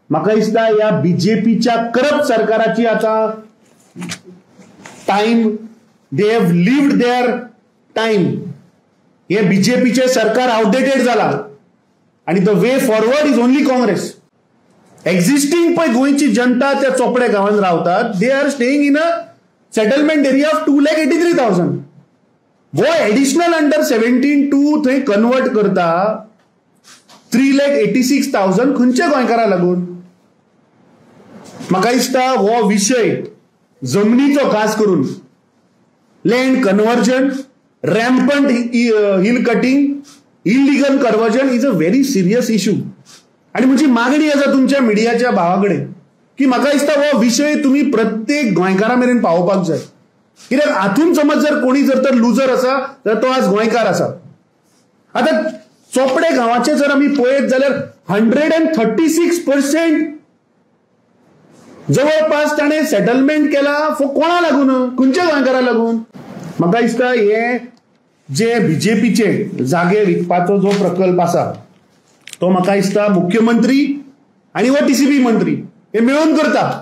म्हाका दिसता या बीजेपीच्या करप्ट सरकाराची आता time, they have lived their time. हे बीजेपीचे सरकार आउटडेटेड जाला आणि the way forward is only Congress. Existing पळय गोंयची जनता त्या चोपडे गांवांत रावतात, they are staying in a settlement area of 2,83,000. वो एडिशनल अंडर 17 थंय कन्वर्ट करता 3,86,000 खंयच्या गोंयकारा लागून. म्हाका दिसता हो विषय जमनीचो खास करून land conversion, rampant hill cutting, illegal conversion is a very serious issue. आणि म्हजी मागणी आसा तुमच्या मिडियाच्या भावाकडे की म्हाका दिसता हो विषय तुम्ही प्रत्येक गोंयकारा मेरेन पावोवपाक जाय. कित्याक हातून समज जर कोणी जर तर लुजर आसा तर तो आज गोंयकार आसा. आता चोपडे गांवाचे जर आमी पळयत जाल्यार 136% जवळपास ताणे सेटलमेंट केला कोणा लागून, खंयच्या गोंयकारा लागून. म्हाका दिसता हे जे बीजेपीचे जागे विकपाचो जो प्रकल्प आसा तो म्हाका दिसता मुख्यमंत्री आणि व टीसीबी मंत्री हे मिळून करता.